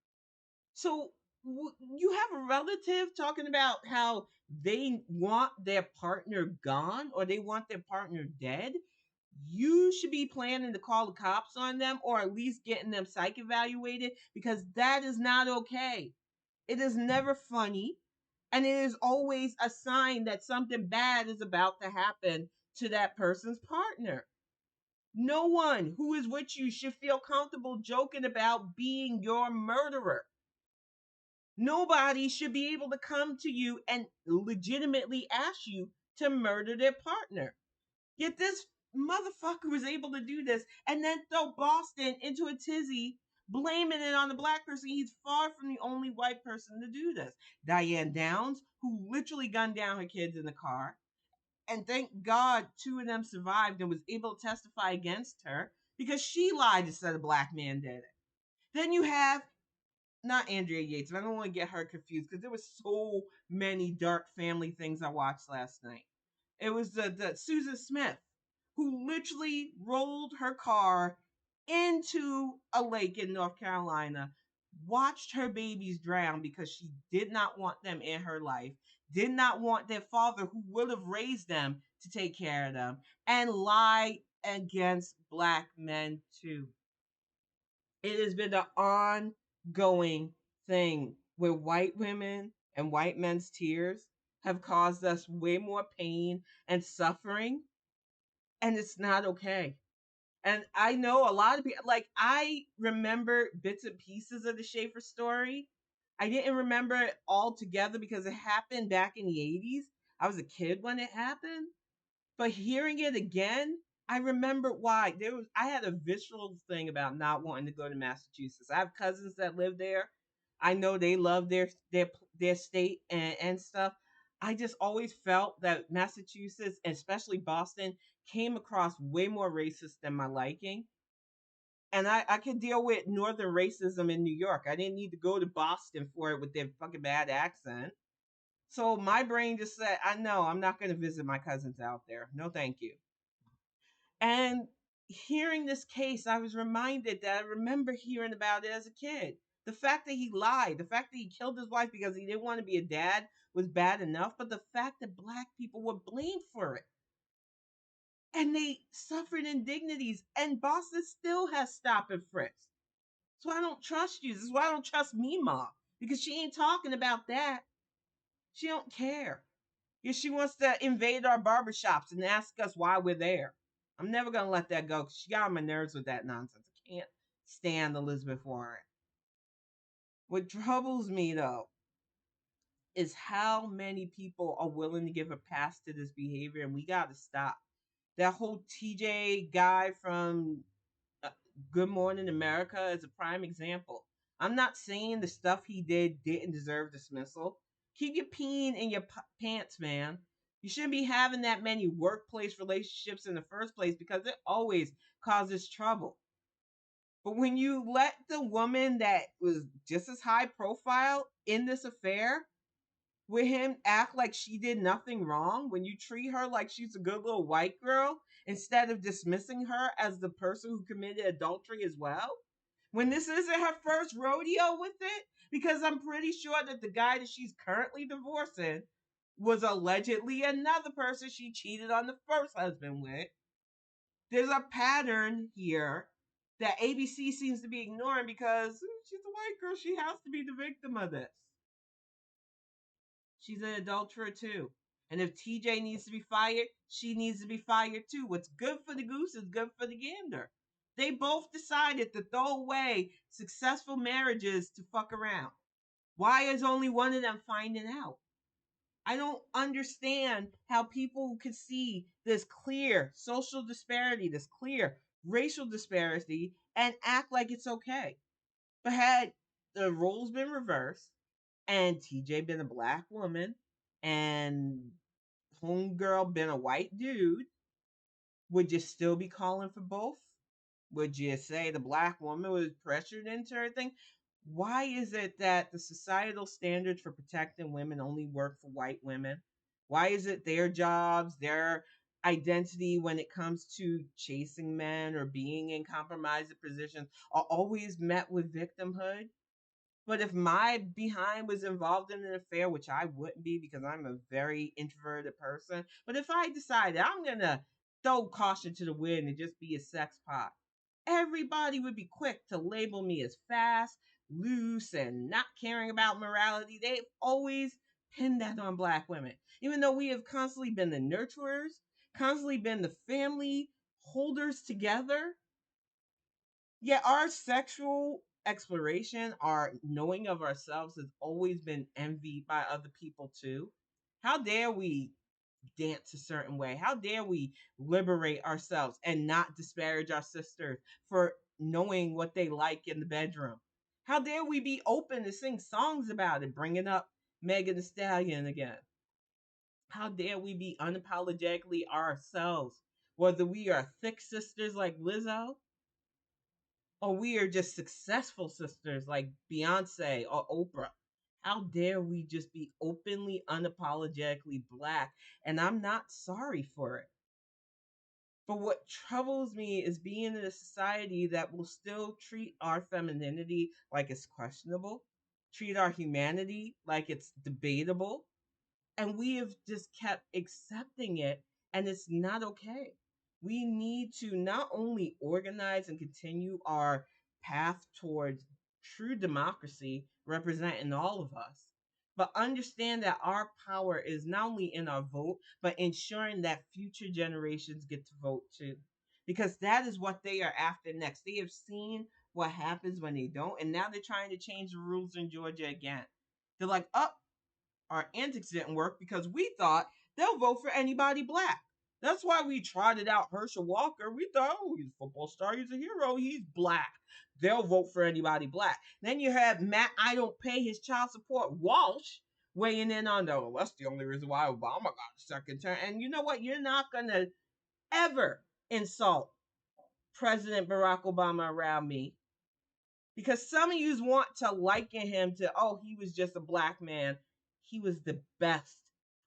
So you have a relative talking about how they want their partner gone or they want their partner dead. You should be planning to call the cops on them or at least getting them psych evaluated, because that is not okay. It is never funny, and it is always a sign that something bad is about to happen to that person's partner. No one who is with you should feel comfortable joking about being your murderer. Nobody should be able to come to you and legitimately ask you to murder their partner. Yet this motherfucker was able to do this and then throw Boston into a tizzy, blaming it on the black person. He's far from the only white person to do this. Diane Downs, who literally gunned down her kids in the car, and thank God two of them survived and was able to testify against her because she lied and said a black man did it. Then you have not Andrea Yates, but I don't want to get her confused because there was so many dark family things I watched last night. It was the Susan Smith who literally rolled her car into a lake in North Carolina, watched her babies drown because she did not want them in her life, did not want their father, who would have raised them, to take care of them, and lied against black men too. It has been an ongoing thing where white women and white men's tears have caused us way more pain and suffering, and it's not okay. And I know a lot of people, like, I remember bits and pieces of the Schaefer story. I didn't remember it all together because it happened back in the 80s. I was a kid when it happened. But hearing it again, I remember why. I had a visceral thing about not wanting to go to Massachusetts. I have cousins that live there. I know they love their state and stuff. I just always felt that Massachusetts, especially Boston, came across way more racist than my liking. And I could deal with northern racism in New York. I didn't need to go to Boston for it with their fucking bad accent. So my brain just said, I know I'm not going to visit my cousins out there. No, thank you. And hearing this case, I was reminded that I remember hearing about it as a kid. The fact that he lied, the fact that he killed his wife because he didn't want to be a dad was bad enough, but the fact that black people were blamed for it and they suffered indignities, and Boston still has stop and frisk. So I don't trust you. This is why I don't trust Mima, because she ain't talking about that. She don't care. Yeah, she wants to invade our barbershops and ask us why we're there. I'm never gonna let that go because she got on my nerves with that nonsense. I can't stand Elizabeth Warren. What troubles me though is how many people are willing to give a pass to this behavior, and we gotta stop. That whole TJ guy from uh, Good Morning America is a prime example. I'm not saying the stuff he did didn't deserve dismissal. Keep your peen in your pants, man. You shouldn't be having that many workplace relationships in the first place because it always causes trouble. But when you let the woman that was just as high profile in this affair with him act like she did nothing wrong, when you treat her like she's a good little white girl instead of dismissing her as the person who committed adultery as well, when this isn't her first rodeo with it, because I'm pretty sure that the guy that she's currently divorcing was allegedly another person she cheated on the first husband with. There's a pattern here that ABC seems to be ignoring because she's a white girl. She has to be the victim of this. She's an adulterer too. And if TJ needs to be fired, she needs to be fired too. What's good for the goose is good for the gander. They both decided to throw away successful marriages to fuck around. Why is only one of them finding out? I don't understand how people could see this clear social disparity, this clear racial disparity, and act like it's okay. But had the roles been reversed and TJ been a black woman and homegirl been a white dude, would you still be calling for both? Would you say the black woman was pressured into everything? Why is it that the societal standards for protecting women only work for white women? Why is it their jobs, their identity when it comes to chasing men or being in compromising positions are always met with victimhood? But if my behind was involved in an affair, which I wouldn't be because I'm a very introverted person, but if I decided I'm gonna throw caution to the wind and just be a sex pot, everybody would be quick to label me as fast, loose, and not caring about morality. They've always pinned that on black women. Even though we have constantly been the nurturers, constantly been the family holders together, yet our sexual exploration, our knowing of ourselves has always been envied by other people too. How dare we dance a certain way? How dare we liberate ourselves and not disparage our sisters for knowing what they like in the bedroom? How dare we be open to sing songs about it, bringing up Megan Thee Stallion again? How dare we be unapologetically ourselves, whether we are thick sisters like Lizzo or we are just successful sisters like Beyonce or Oprah. How dare we just be openly, unapologetically black? And I'm not sorry for it. But what troubles me is being in a society that will still treat our femininity like it's questionable, treat our humanity like it's debatable, and we have just kept accepting it, and it's not okay. We need to not only organize and continue our path towards true democracy representing all of us, but understand that our power is not only in our vote, but ensuring that future generations get to vote too, because that is what they are after next. They have seen what happens when they don't, and now they're trying to change the rules in Georgia again. They're like, up, our antics didn't work because we thought they'll vote for anybody black. That's why we trotted out Hershel Walker. We thought, oh, he's a football star, he's a hero, he's black. They'll vote for anybody black. Then you have Matt, I don't pay his child support, Walsh, weighing in on the, well, that's the only reason why Obama got a second term. And you know what? You're not going to ever insult President Barack Obama around me because some of you want to liken him to, oh, he was just a black man. he was the best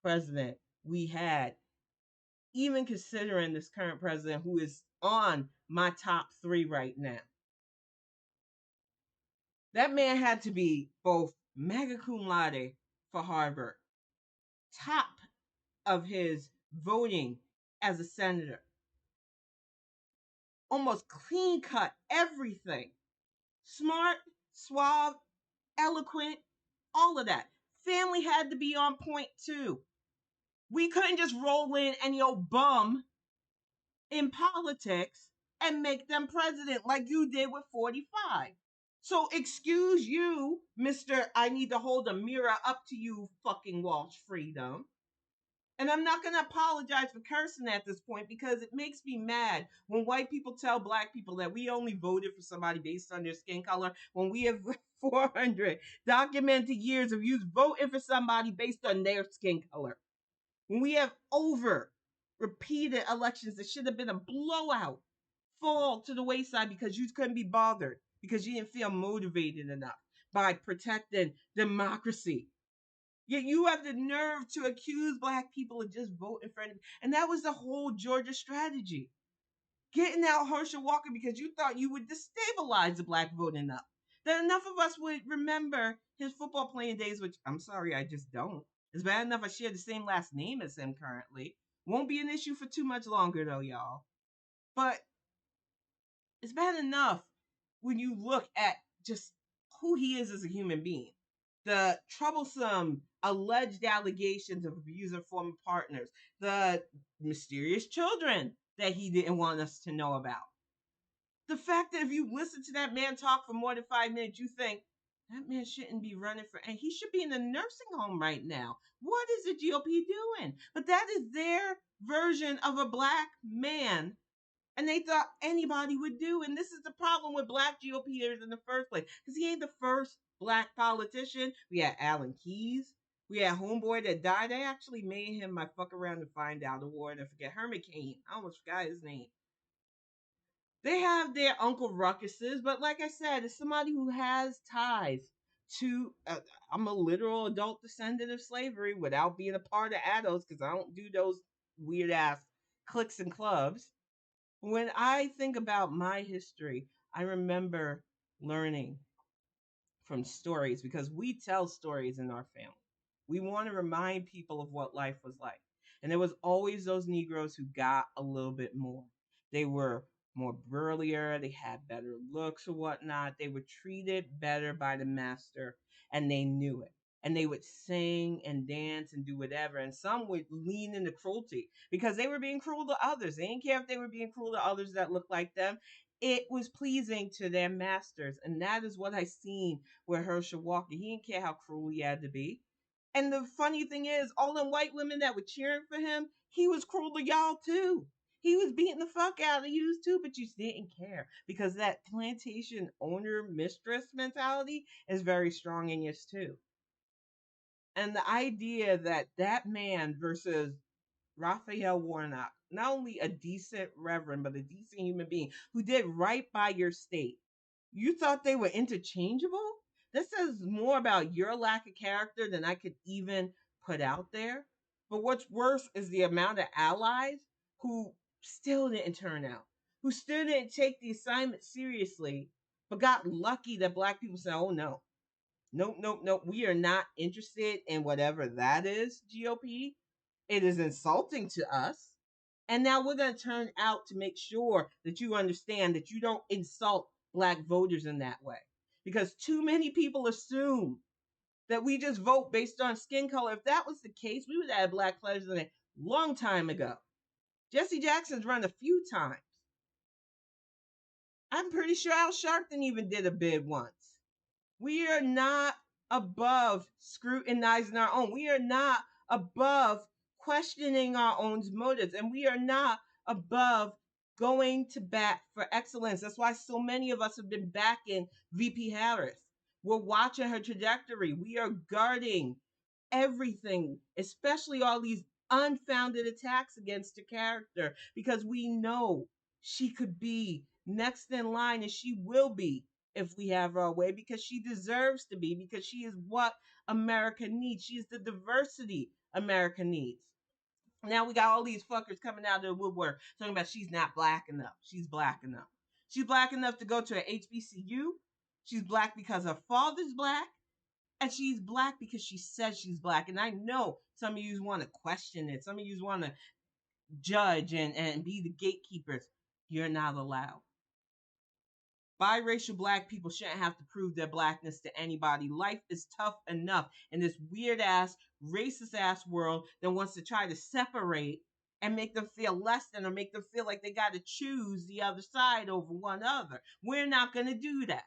president we had, even considering this current president who is on my top three right now. That man had to be both magna cum laude for Harvard, top of his voting as a senator, almost clean cut everything. Smart, suave, eloquent, all of that. Family had to be on point too. We couldn't just roll in any old bum in politics and make them president like you did with 45. So excuse you, Mr. I need to hold a mirror up to you, fucking Walsh Freedom. And I'm not going to apologize for cursing at this point because it makes me mad when white people tell black people that we only voted for somebody based on their skin color when we have 400 documented years of you voting for somebody based on their skin color. When we have over repeated elections that should have been a blowout fall to the wayside because you couldn't be bothered, because you didn't feel motivated enough by protecting democracy. Yet you have the nerve to accuse black people of just voting for anything. And that was the whole Georgia strategy. Getting out Hershel Walker because you thought you would destabilize the black vote enough. That enough of us would remember his football playing days, which I'm sorry, I just don't. It's bad enough I share the same last name as him currently. Won't be an issue for too much longer though, y'all. But it's bad enough when you look at just who he is as a human being. The troublesome alleged allegations of abusing former partners, the mysterious children that he didn't want us to know about. The fact that if you listen to that man talk for more than 5 minutes, you think that man shouldn't be running for, and he should be in a nursing home right now. What is the GOP doing? But that is their version of a black man, and they thought anybody would do. And this is the problem with black GOPers in the first place, because he ain't the first black politician. We had Alan Keyes. We had Homeboy that died. They actually made him my fuck around to find out award. I forget. Herman Cain. I almost forgot his name. They have their Uncle Ruckuses, but like I said, it's somebody who has ties to. I'm a literal adult descendant of slavery without being a part of adults because I don't do those weird ass cliques and clubs. When I think about my history, I remember learning from stories because we tell stories in our family. We want to remind people of what life was like. And there was always those Negroes who got a little bit more. They were more burlier, they had better looks or whatnot. They were treated better by the master, and they knew it. And they would sing and dance and do whatever. And some would lean into cruelty because they were being cruel to others. They didn't care if they were being cruel to others that looked like them. It was pleasing to their masters. And that is what I seen with Hershel Walker. He didn't care how cruel he had to be. And the funny thing is, all the white women that were cheering for him, he was cruel to y'all too. He was beating the fuck out of you too, but you didn't care because that plantation owner mistress mentality is very strong in us too. And the idea that that man versus Raphael Warnock, not only a decent reverend, but a decent human being who did right by your state, you thought they were interchangeable? This says more about your lack of character than I could even put out there. But what's worse is the amount of allies who still didn't turn out, who still didn't take the assignment seriously, but got lucky that black people said, oh no, nope, nope, nope, we are not interested in whatever that is, GOP. It is insulting to us. And now we're going to turn out to make sure that you understand that you don't insult black voters in that way. Because too many people assume that we just vote based on skin color. If that was the case, we would have had black president a long time ago. Jesse Jackson's run a few times. I'm pretty sure Al Sharpton even did a bid once. We are not above scrutinizing our own. We are not above questioning our own motives. And we are not above going to bat for excellence. That's why so many of us have been backing VP Harris. We're watching her trajectory. We are guarding everything, especially all these unfounded attacks against her character, because we know she could be next in line, and she will be if we have our way, because she deserves to be, because she is what America needs. She is the diversity America needs. Now we got all these fuckers coming out of the woodwork talking about she's not black enough. She's black enough. She's black enough to go to an HBCU. She's black because her father's black. And she's black because she says she's black. And I know some of you want to question it. Some of you want to judge and be the gatekeepers. You're not allowed. Biracial black people shouldn't have to prove their blackness to anybody. Life is tough enough in this weird ass, racist ass world that wants to try to separate and make them feel less than, or make them feel like they got to choose the other side over one other. We're not going to do that.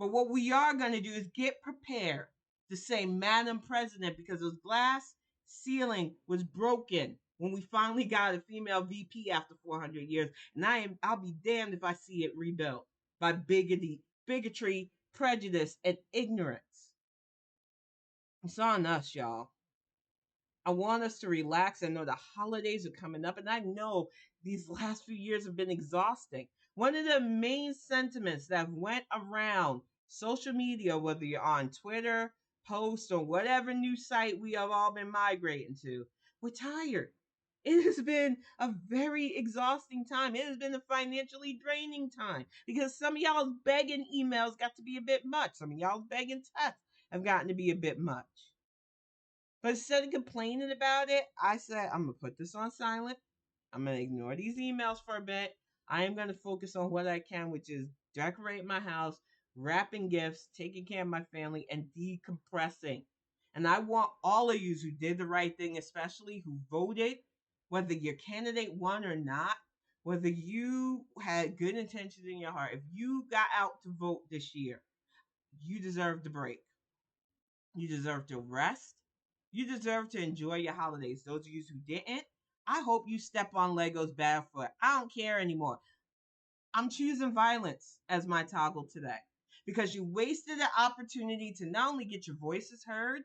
But what we are going to do is get prepared to say Madam President, because those glass ceiling was broken when we finally got a female VP after 400 years. And I'll be damned if I see it rebuilt by bigotry, prejudice, and ignorance. It's on us, y'all. I want us to relax. I know the holidays are coming up, and I know these last few years have been exhausting. One of the main sentiments that went around social media, whether you're on Twitter, Post, or whatever new site we have all been migrating to, we're tired. It has been a very exhausting time. It has been a financially draining time because some of y'all's begging emails got to be a bit much. Some of y'all's begging texts have gotten to be a bit much. But instead of complaining about it, I said, I'm going to put this on silent. I'm going to ignore these emails for a bit. I am going to focus on what I can, which is decorate my house, wrapping gifts, taking care of my family, and decompressing. And I want all of you who did the right thing, especially who voted, whether your candidate won or not, whether you had good intentions in your heart, if you got out to vote this year, you deserve the break. You deserve to rest. You deserve to enjoy your holidays. Those of you who didn't, I hope you step on Legos barefoot. I don't care anymore. I'm choosing violence as my toggle today because you wasted the opportunity to not only get your voices heard,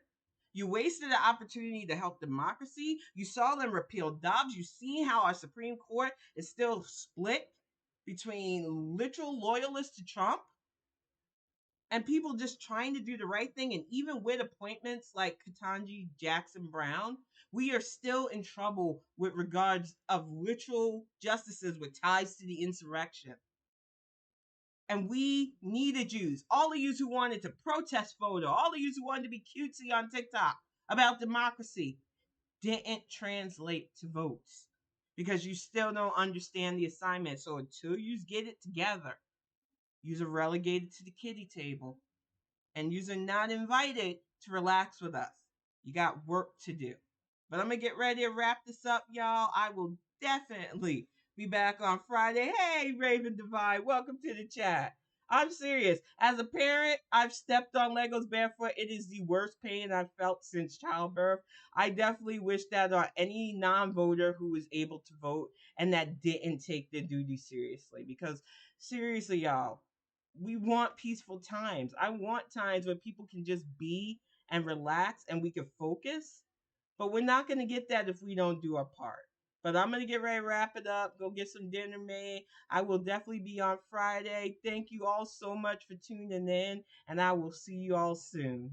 you wasted the opportunity to help democracy. You saw them repeal Dobbs. You see how our Supreme Court is still split between literal loyalists to Trump and people just trying to do the right thing. And even with appointments like Ketanji Jackson Brown, we are still in trouble with regards of literal justices with ties to the insurrection. And we needed yous, all of yous who wanted to protest photo, all of yous who wanted to be cutesy on TikTok about democracy, didn't translate to votes because you still don't understand the assignment. So until you get it together, yous are relegated to the kiddie table. And you're not invited to relax with us. You got work to do. But I'm going to get ready to wrap this up, y'all. I will definitely be back on Friday. Hey, Raven Divine, welcome to the chat. I'm serious. As a parent, I've stepped on Legos barefoot. It is the worst pain I've felt since childbirth. I definitely wish that on any non-voter who was able to vote and that didn't take their duty seriously. Because seriously, y'all, we want peaceful times. I want times where people can just be and relax and we can focus. But we're not going to get that if we don't do our part. But I'm going to get ready to wrap it up, go get some dinner made. I will definitely be on Friday. Thank you all so much for tuning in, and I will see you all soon.